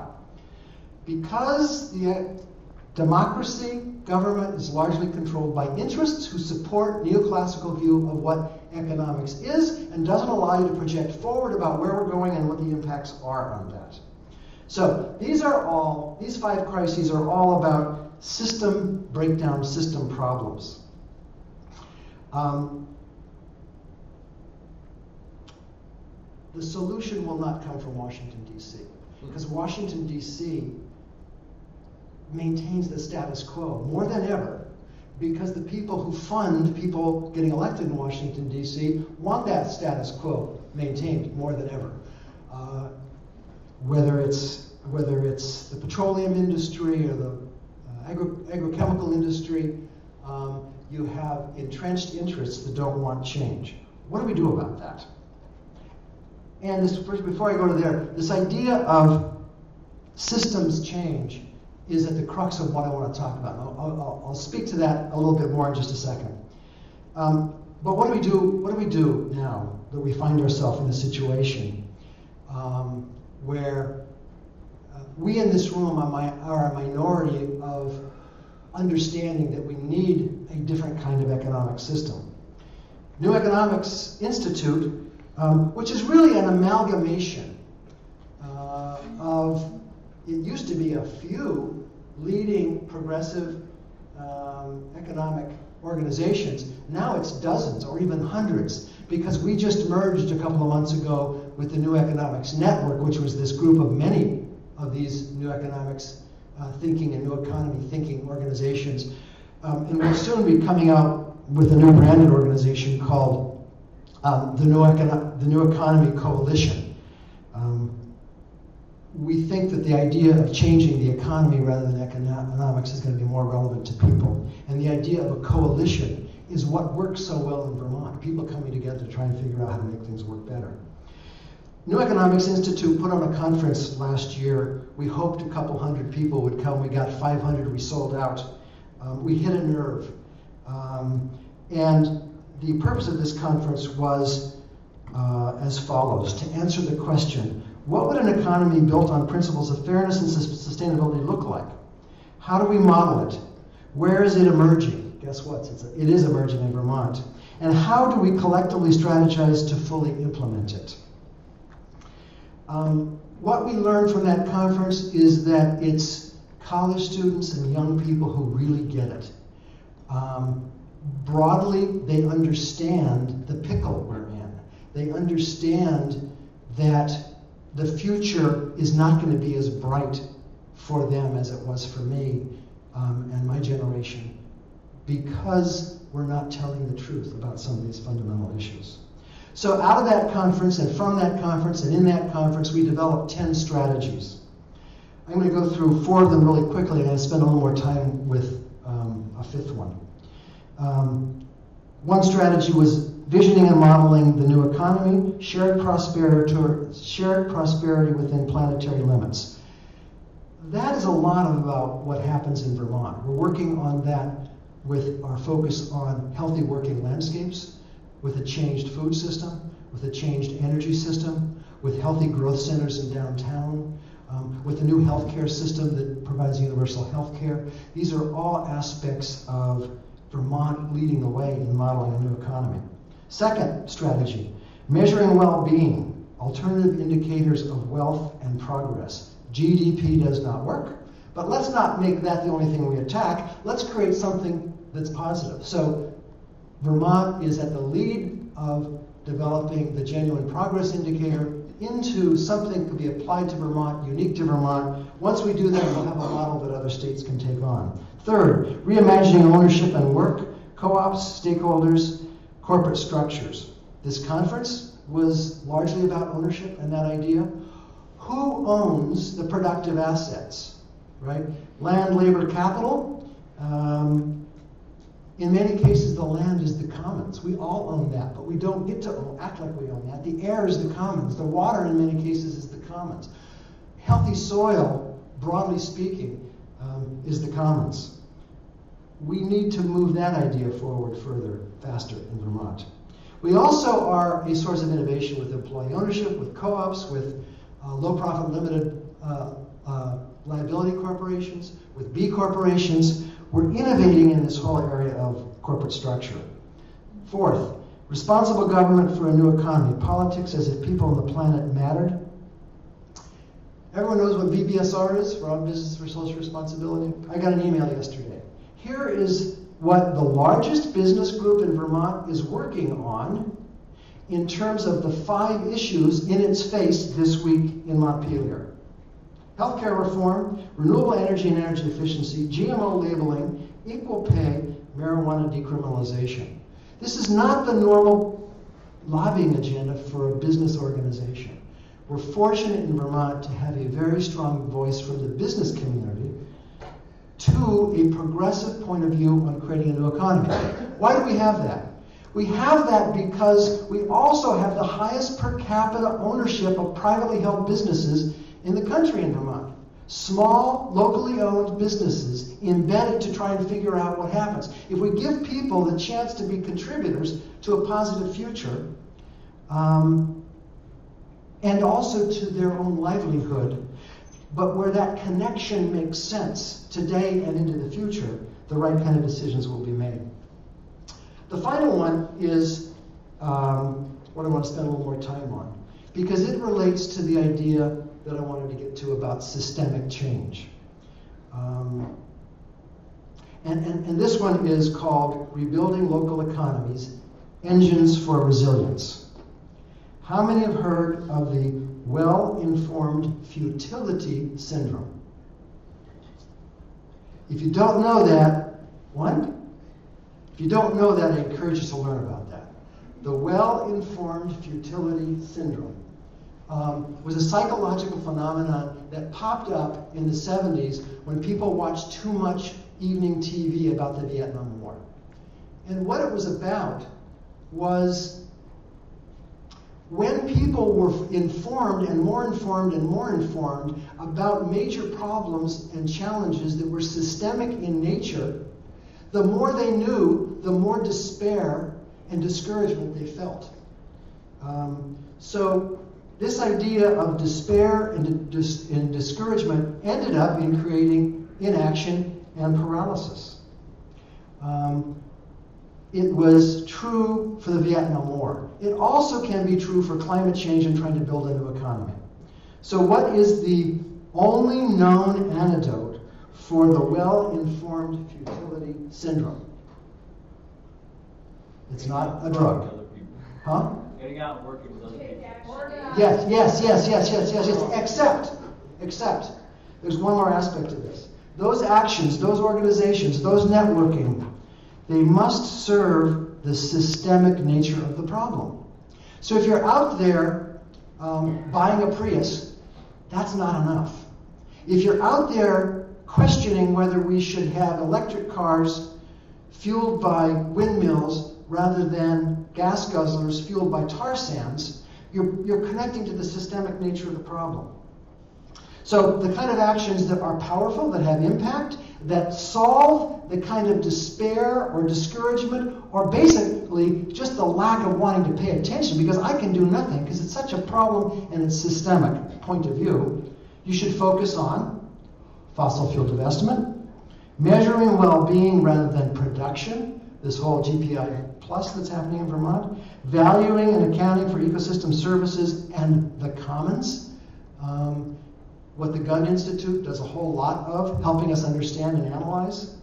Because the democracy, government, is largely controlled by interests who support neoclassical view of what economics is and doesn't allow you to project forward about where we're going and what the impacts are on that. So these 5 crises are all about system breakdown, system problems. The solution will not come from Washington, D.C., because Washington, D.C. maintains the status quo more than ever, because the people who fund people getting elected in Washington, D.C. want that status quo maintained more than ever. Whether it's the petroleum industry or the agrochemical industry, you have entrenched interests that don't want change. What do we do about that? And before I go to there, this idea of systems change is at the crux of what I want to talk about. I'll speak to that a little bit more in just a second. But what do we do? What do we do now that we find ourselves in a situation where we in this room are a minority of understanding that we need a different kind of economic system? New Economics Institute, which is really an amalgamation of, it used to be a few leading progressive economic organizations. Now it's dozens or even hundreds, because we just merged a couple of months ago with the New Economics Network, which was this group of many of these new economics thinking and new economy thinking organizations. And we'll soon be coming out with a new branded organization called the New Economy Coalition. We think that the idea of changing the economy rather than economics is going to be more relevant to people. And the idea of a coalition is what works so well in Vermont. People coming together to try and figure out how to make things work better. New Economics Institute put on a conference last year. We hoped a couple hundred people would come. We got 500. We sold out. We hit a nerve. And the purpose of this conference was as follows: to answer the question, what would an economy built on principles of fairness and sustainability look like? How do we model it? Where is it emerging? Guess what? It is emerging in Vermont. And how do we collectively strategize to fully implement it? What we learned from that conference is that it's college students and young people who really get it. Broadly, they understand the pickle we're in. They understand that the future is not going to be as bright for them as it was for me and my generation, because we're not telling the truth about some of these fundamental issues. So out of that conference and from that conference and in that conference, we developed 10 strategies. I'm going to go through 4 of them really quickly, and I'll spend a little more time with a 5th one. One strategy was visioning and modeling the new economy, shared prosperity within planetary limits. That is a lot about what happens in Vermont. We're working on that with our focus on healthy working landscapes, with a changed food system, with a changed energy system, with healthy growth centers in downtown, with a new healthcare system that provides universal health care. These are all aspects of Vermont leading the way in modeling a new economy. Second strategy, measuring well-being, alternative indicators of wealth and progress. GDP does not work, but let's not make that the only thing we attack. Let's create something that's positive. So Vermont is at the lead of developing the genuine progress indicator into something that could be applied to Vermont, unique to Vermont. Once we do that, we'll have a model that other states can take on. Third, reimagining ownership and work, co-ops, stakeholders, corporate structures. This conference was largely about ownership and that idea. Who owns the productive assets, right? Land, labor, capital. In many cases, the land is the commons. We all own that, but we don't get to act like we own that. The air is the commons. The water, in many cases, is the commons. Healthy soil, broadly speaking, is the commons. We need to move that idea forward further, faster in Vermont. We also are a source of innovation with employee ownership, with co-ops, with low-profit limited liability corporations, with B corporations. We're innovating in this whole area of corporate structure. Fourth, responsible government for a new economy. Politics as if people on the planet mattered. Everyone knows what VBSR is, Vermont Business for Social Responsibility. I got an email yesterday. Here is what the largest business group in Vermont is working on in terms of the 5 issues in its face this week in Montpelier. Healthcare reform, renewable energy and energy efficiency, GMO labeling, equal pay, marijuana decriminalization. This is not the normal lobbying agenda for a business organization. We're fortunate in Vermont to have a very strong voice from the business community to a progressive point of view on creating a new economy. Why do we have that? We have that because we also have the highest per capita ownership of privately held businesses in the country in Vermont. Small, locally owned businesses embedded to try and figure out what happens. If we give people the chance to be contributors to a positive future, and also to their own livelihood, but where that connection makes sense today and into the future, the right kind of decisions will be made. The final one is what I want to spend a little more time on, because it relates to the idea that I wanted to get to about systemic change. And this one is called Rebuilding Local Economies, Engines for Resilience. How many have heard of the well-informed futility syndrome. If you don't know that, what? If you don't know that, I encourage you to learn about that. The well-informed futility syndrome was a psychological phenomenon that popped up in the 70s when people watched too much evening TV about the Vietnam War. And what it was about was when people were informed and more informed and more informed about major problems and challenges that were systemic in nature, the more they knew, the more despair and discouragement they felt. So this idea of despair and discouragement ended up in creating inaction and paralysis. It was true for the Vietnam War. It also can be true for climate change and trying to build a new economy. So what is the only known antidote for the well-informed futility syndrome? It's not a drug. Huh? Getting out and working with other people. Yes. Except, there's one more aspect to this. Those actions, those organizations, those networking, they must serve the systemic nature of the problem. So if you're out there buying a Prius, that's not enough. If you're out there questioning whether we should have electric cars fueled by windmills rather than gas guzzlers fueled by tar sands, you're connecting to the systemic nature of the problem. So the kind of actions that are powerful, that have impact, that solve the kind of despair or discouragement or basically just the lack of wanting to pay attention because I can do nothing because it's such a problem and it's systemic point of view, you should focus on fossil fuel divestment, measuring well-being rather than production, this whole GPI plus that's happening in Vermont, valuing and accounting for ecosystem services and the commons, what the Gun Institute does a whole lot of, helping us understand and analyze.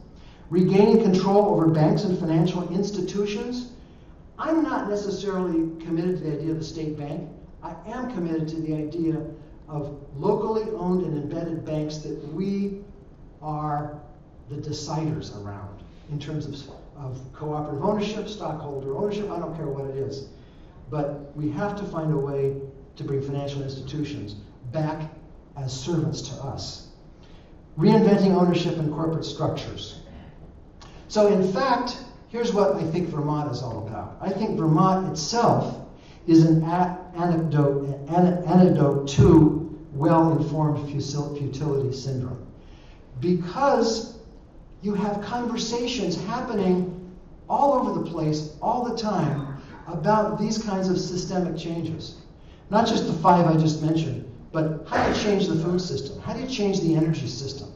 Regaining control over banks and financial institutions. I'm not necessarily committed to the idea of the state bank. I am committed to the idea of locally owned and embedded banks that we are the deciders around in terms of cooperative ownership, stockholder ownership, I don't care what it is. But we have to find a way to bring financial institutions back as servants to us. Reinventing ownership and corporate structures. So in fact, here's what I think Vermont is all about. I think Vermont itself is an antidote to well-informed futility syndrome. Because you have conversations happening all over the place, all the time, about these kinds of systemic changes. Not just the 5 I just mentioned, but how do you change the food system? How do you change the energy system?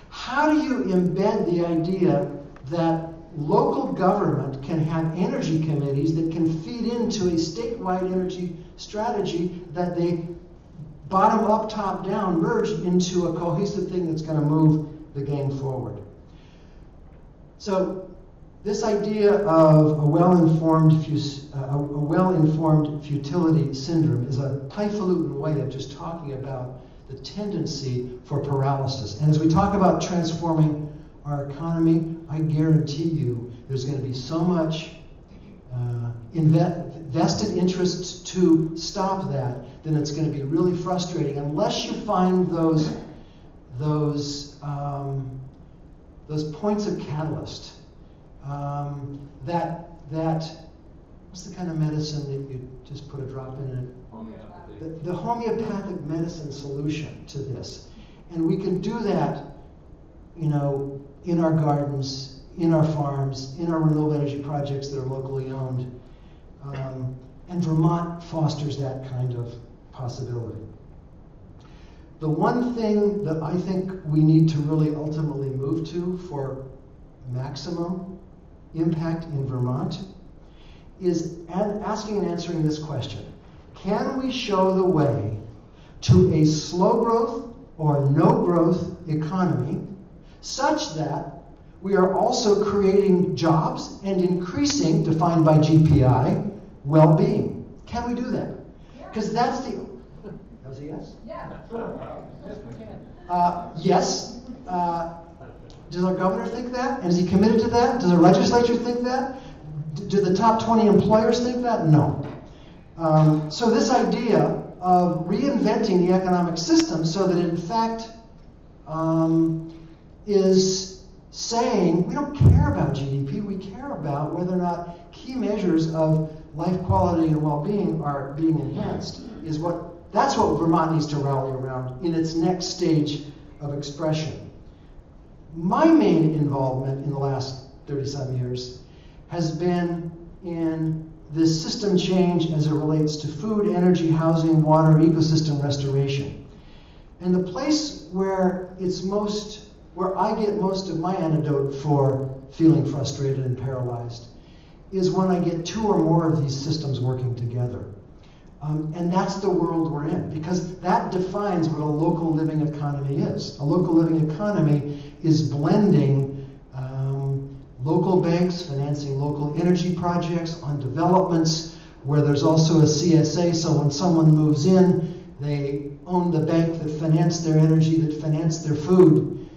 How do you embed the idea that local government can have energy committees that can feed into a statewide energy strategy that they bottom up, top down, merge into a cohesive thing that's going to move the game forward? So this idea of a well-informed futility syndrome is a highfalutin way of just talking about the tendency for paralysis. And as we talk about transforming our economy, I guarantee you there's going to be so much vested interest to stop that, then it's going to be really frustrating unless you find those points of catalyst. What's the kind of medicine that you just put a drop in it? Homeopathy. The homeopathic medicine solution to this. And we can do that, in our gardens, in our farms, in our renewable energy projects that are locally owned. And Vermont fosters that kind of possibility. The one thing that I think we need to really ultimately move to for maximum impact in Vermont is asking and answering this question. Can we show the way to a slow growth or no growth economy such that we are also creating jobs and increasing, defined by GPI, well-being? Can we do that? Because that's the... say yes? Yeah. Yes. Does our governor think that? And is he committed to that? Does the legislature think that? Do the top 20 employers think that? No. So this idea of reinventing the economic system so that it in fact is saying we don't care about GDP, we care about whether or not key measures of life quality and well-being are being enhanced, that's what Vermont needs to rally around in its next stage of expression. My main involvement in the last 30-some years has been in this system change as it relates to food, energy, housing, water, ecosystem restoration. And the place where I get most of my antidote for feeling frustrated and paralyzed is when I get two or more of these systems working together. And that's the world we're in, because that defines what a local living economy is. A local living economy is blending local banks financing local energy projects on developments where there's also a CSA, so when someone moves in, they own the bank that financed their energy, that financed their food.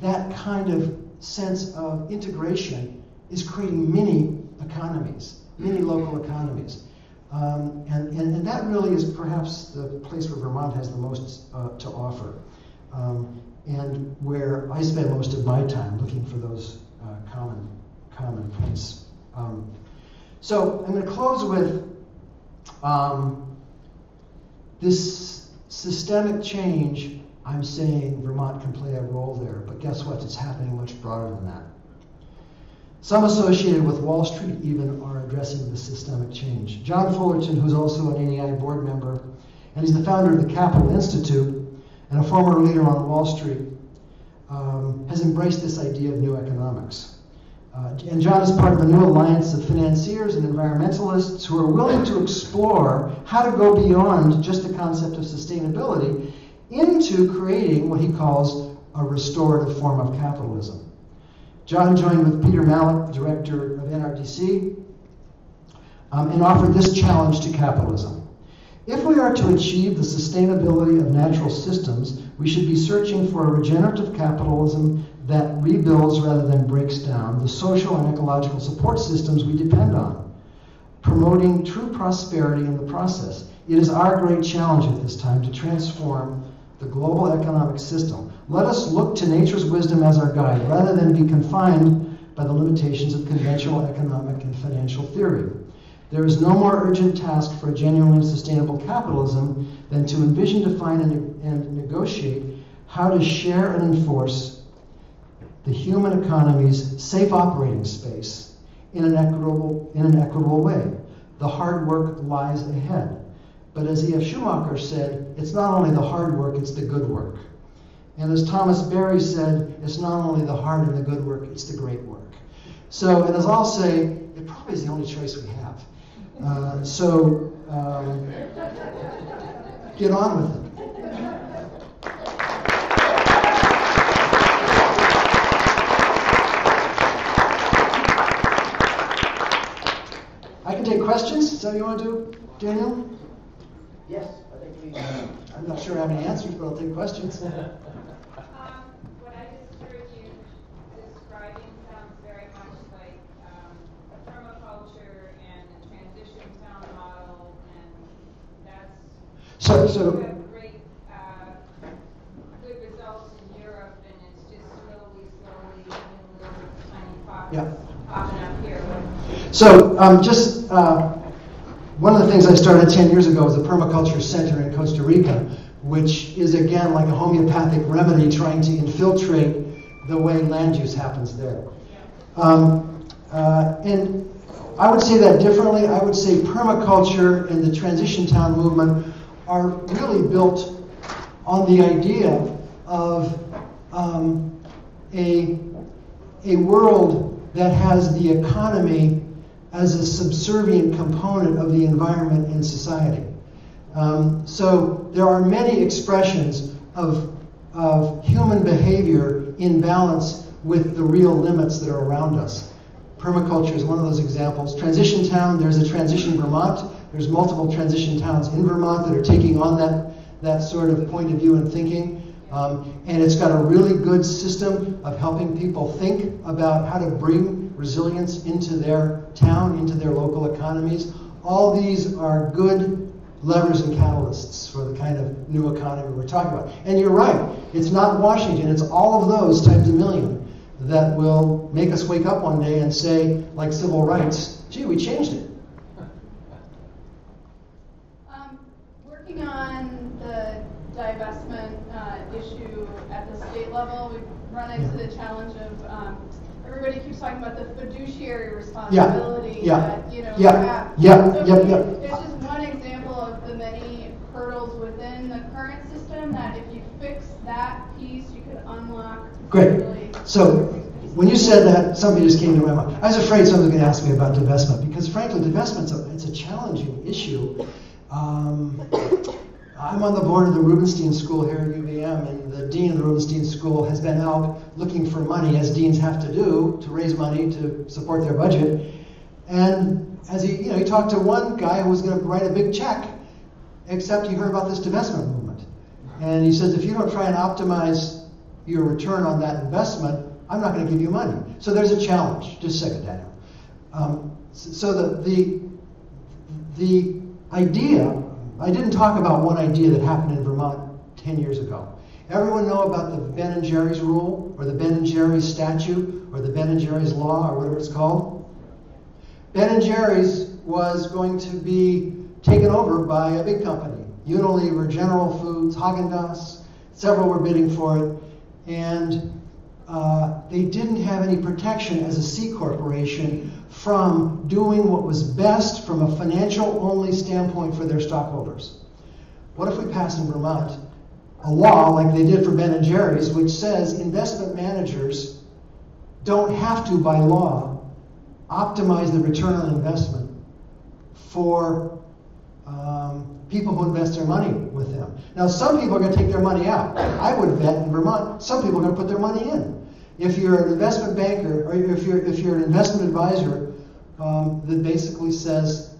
That kind of sense of integration is creating mini economies, mini local economies. And that really is perhaps the place where Vermont has the most to offer, and where I spend most of my time looking for those common points. So I'm going to close with this systemic change. I'm saying Vermont can play a role there, but guess what? It's happening much broader than that. Some associated with Wall Street even are addressing this systemic change. John Fullerton, who's also an AEI board member, and he's the founder of the Capital Institute and a former leader on Wall Street, has embraced this idea of new economics. And John is part of a new alliance of financiers and environmentalists who are willing to explore how to go beyond just the concept of sustainability into creating what he calls a restorative form of capitalism. John joined with Peter Malik, director of NRDC, and offered this challenge to capitalism. If we are to achieve the sustainability of natural systems, we should be searching for a regenerative capitalism that rebuilds rather than breaks down the social and ecological support systems we depend on, promoting true prosperity in the process. It is our great challenge at this time to transform the global economic system. Let us look to nature's wisdom as our guide, rather than be confined by the limitations of conventional economic and financial theory. There is no more urgent task for a genuinely sustainable capitalism than to envision, define, and negotiate how to share and enforce the human economy's safe operating space in an equitable way. The hard work lies ahead. But as E.F. Schumacher said, it's not only the hard work, it's the good work. And as Thomas Berry said, it's not only the hard and the good work, it's the great work. So, and as I'll say, it probably is the only choice we have. Get on with it. I can take questions. Is that what you want to do, Daniel? Yes, I think we. I'm not sure I have any answers, but I'll take questions. What I just heard you describing sounds very much like permaculture and the transition town model, and that's So you have great good results in Europe, and it's just slowly little tiny pockets popping up here. So one of the things I started 10 years ago was a permaculture center in Costa Rica, which is again like a homeopathic remedy trying to infiltrate the way land use happens there. And I would say that differently. I would say permaculture and the transition town movement are really built on the idea of a world that has the economy as a subservient component of the environment and society. So there are many expressions of human behavior in balance with the real limits that are around us. Permaculture is one of those examples. Transition town, there's a transition Vermont. There's multiple transition towns in Vermont that are taking on that sort of point of view and thinking. And it's got a really good system of helping people think about how to bring resilience into their town, into their local economies. All these are good levers and catalysts for the kind of new economy we're talking about. And you're right, it's not Washington, it's all of those times a million that will make us wake up one day and say, like civil rights, gee, we changed it. Working on the divestment issue at the state level, we've run into the challenge of everybody keeps talking about the fiduciary responsibility that, Raap. It's just one example of the many hurdles within the current system that if you fix that piece, you could unlock. Great. Really So when you said that, something just came to my mind. I was afraid someone was going to ask me about divestment because, frankly, divestment's it's a challenging issue. I'm on the board of the Rubenstein School here at UVM, and the dean of the Rubenstein School has been out looking for money, as deans have to do, to raise money to support their budget. And as he talked to one guy who was going to write a big check, except he heard about this divestment movement. And he says, if you don't try and optimize your return on that investment, I'm not going to give you money. So there's a challenge. Just a second, Daniel. So the idea, I didn't talk about one idea that happened in Vermont 10 years ago. Everyone know about the Ben and Jerry's rule, or the Ben and Jerry's statute, or the Ben and Jerry's law, or whatever it's called? Ben and Jerry's was going to be taken over by a big company. Unilever, General Foods, Haagen-Dazs, several were bidding for it, and they didn't have any protection as a C corporation from doing what was best from a financial-only standpoint for their stockholders. What if we pass in Vermont a law like they did for Ben & Jerry's, which says investment managers don't have to, by law, optimize the return on investment for people who invest their money with them. Now, some people are going to take their money out. I would bet in Vermont, some people are going to put their money in. If you're an investment banker, or if you're an investment advisor that basically says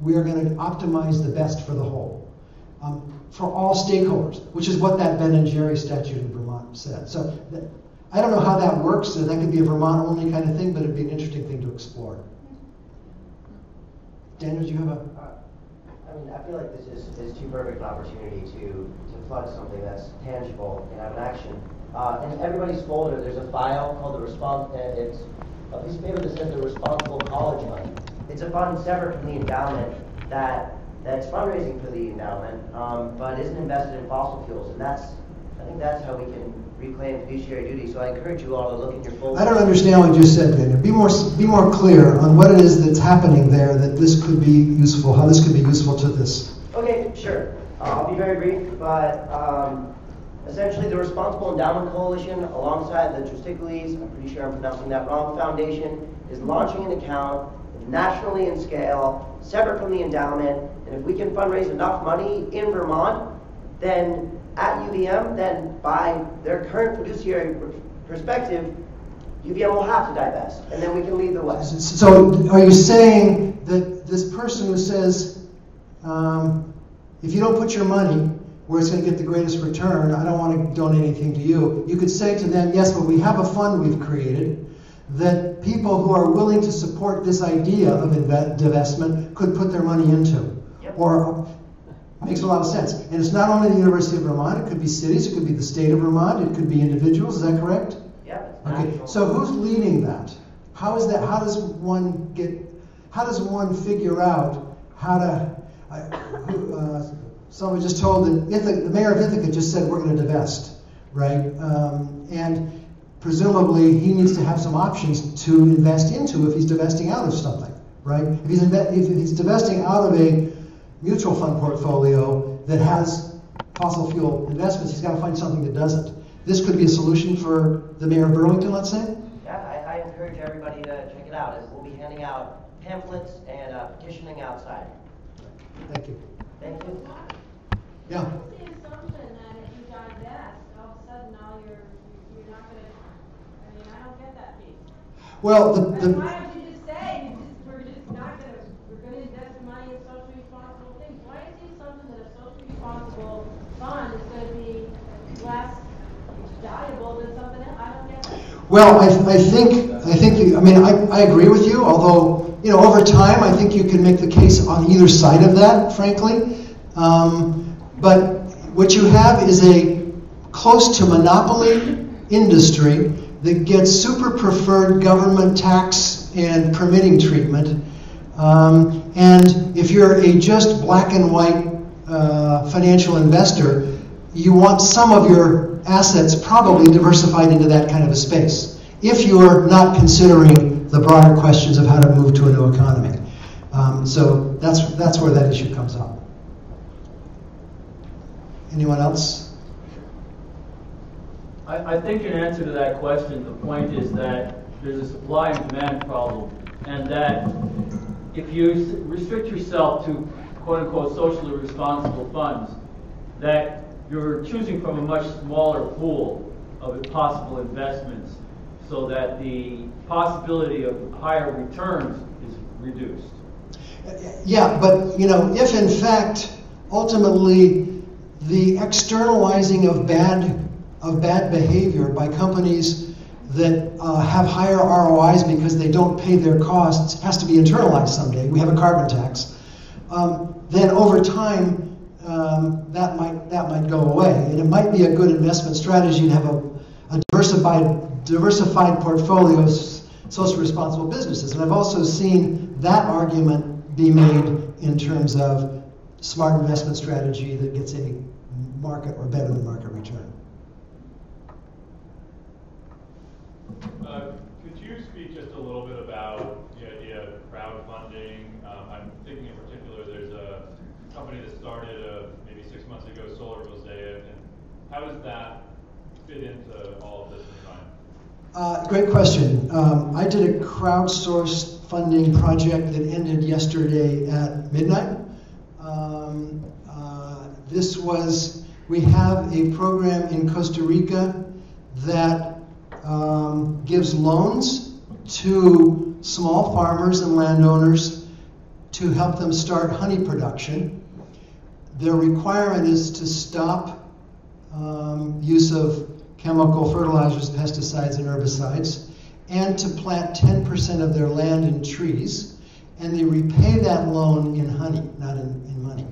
we are going to optimize the best for the whole, for all stakeholders, which is what that Ben and Jerry statute in Vermont said. So I don't know how that works. So that could be a Vermont-only kind of thing, but it'd be an interesting thing to explore. Daniel, do you have a? I feel like this is too perfect an opportunity to plug something that's tangible and have an action. In everybody's folder, there's a file called the it's a piece of paper that says the Responsible College Fund. It's a fund separate from the endowment that's fundraising for the endowment, but isn't invested in fossil fuels, and I think that's how we can reclaim fiduciary duty. So I encourage you all to look in your folder. I don't understand what you just said, Daniel. Be more clear on what it is that's happening there that this could be useful, how this could be useful to this. Okay, sure. I'll be very brief, but essentially the Responsible Endowment Coalition, alongside the Tristicles, I'm pretty sure I'm pronouncing that wrong, Foundation, is launching an account nationally in scale, separate from the endowment, and if we can fundraise enough money in Vermont, then at UVM, then by their current fiduciary perspective, UVM will have to divest, and then we can lead the way. So are you saying that this person who says, if you don't put your money where it's going to get the greatest return, I don't want to donate anything to you, you could say to them, yes, but we have a fund we've created that people who are willing to support this idea of divestment could put their money into. Yep. Or makes a lot of sense. And it's not only the University of Vermont, it could be cities, it could be the state of Vermont, it could be individuals, is that correct? Yeah. Okay, so who's leading that? How is that, how does one figure out how to, someone just told that the mayor of Ithaca just said we're going to divest, right? And presumably he needs to have some options to invest into if he's divesting out of something, right? If he's divesting out of a mutual fund portfolio that has fossil fuel investments, he's got to find something that doesn't. This could be a solution for the mayor of Burlington, let's say? Yeah, I encourage everybody to check it out. We'll be handing out pamphlets and petitioning outside. Thank you. Thank you. Yeah. What's the assumption that if you divest, all of a sudden now you're not going to, I don't get that piece. Well, Why don't you just say, we're going to invest money in socially responsible things? Why is the assumption something else? I don't get it. Well, I agree with you, although, over time, I think you can make the case on either side of that, frankly. But what you have is a close to monopoly industry that gets super preferred government tax and permitting treatment. And if you're a just black and white financial investor, you want some of your assets probably diversified into that kind of a space, if you're not considering the broader questions of how to move to a new economy. So that's where that issue comes up. Anyone else? I think in answer to that question, the point is that there's a supply and demand problem, and that if you restrict yourself to quote-unquote socially responsible funds, that you're choosing from a much smaller pool of possible investments so that the possibility of higher returns is reduced. Yeah, but if in fact ultimately the externalizing of bad behavior by companies that have higher ROIs because they don't pay their costs has to be internalized someday. We have a carbon tax. Then over time, that might go away, and it might be a good investment strategy to have a diversified portfolio of socially responsible businesses. And I've also seen that argument be made in terms of smart investment strategy that gets a market or better than market return. Could you speak just a little bit about the idea of crowdfunding? I'm thinking in particular there's a company that started maybe 6 months ago, Solar Mosaic, and how does that fit into all of this in your mind? Great question. I did a crowdsourced funding project that ended yesterday at midnight. We have a program in Costa Rica that gives loans to small farmers and landowners to help them start honey production. Their requirement is to stop use of chemical fertilizers, pesticides, and herbicides, and to plant 10% of their land in trees, and they repay that loan in honey, not in money.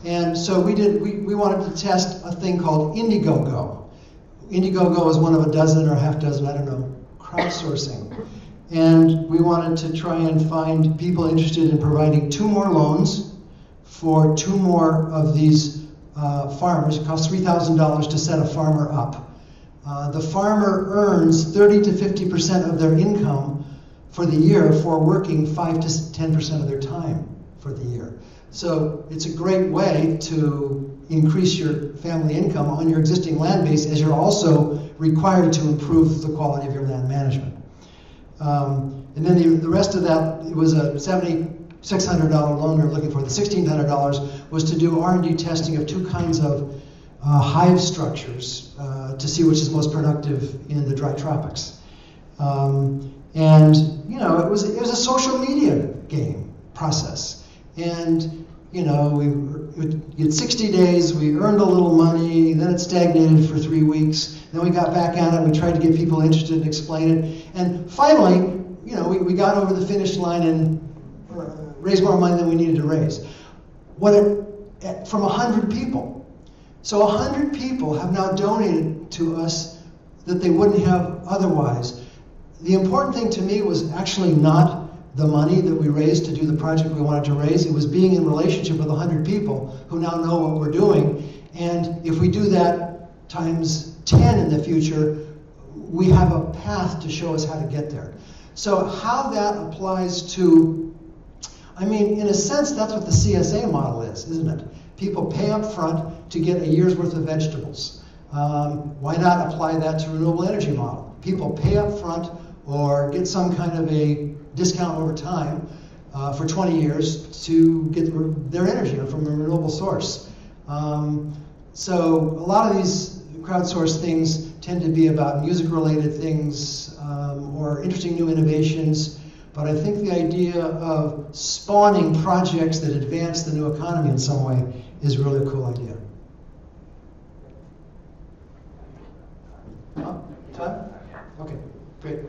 And so we wanted to test a thing called Indiegogo. Indiegogo is one of a dozen or half dozen, I don't know, crowdsourcing. And we wanted to try and find people interested in providing 2 more loans for 2 more of these farmers. It costs $3,000 to set a farmer up. The farmer earns 30 to 50% of their income for the year for working 5 to 10% of their time for the year. So it's a great way to increase your family income on your existing land base, as you're also required to improve the quality of your land management. And then the rest of that, it was a $7,600 loan we were looking for. The $1,600 was to do R&D testing of 2 kinds of hive structures to see which is most productive in the dry tropics. And it was a social media game process. And we had 60 days, we earned a little money, then it stagnated for 3 weeks, then we got back at it, we tried to get people interested and explain it, and finally, we got over the finish line and raised more money than we needed to raise. From 100 people. So 100 people have now donated to us that they wouldn't have otherwise. The important thing to me was actually not the money that we raised to do the project we wanted to raise. It was being in relationship with 100 people who now know what we're doing. And if we do that times 10 in the future, we have a path to show us how to get there. So how that applies to, in a sense, that's what the CSA model is, isn't it? People pay up front to get a year's worth of vegetables. Why not apply that to renewable energy model? People pay up front or get some kind of a discount over time for 20 years to get their energy from a renewable source. So a lot of these crowdsourced things tend to be about music-related things or interesting new innovations. But I think the idea of spawning projects that advance the new economy in some way is really a cool idea. Time? Okay, great.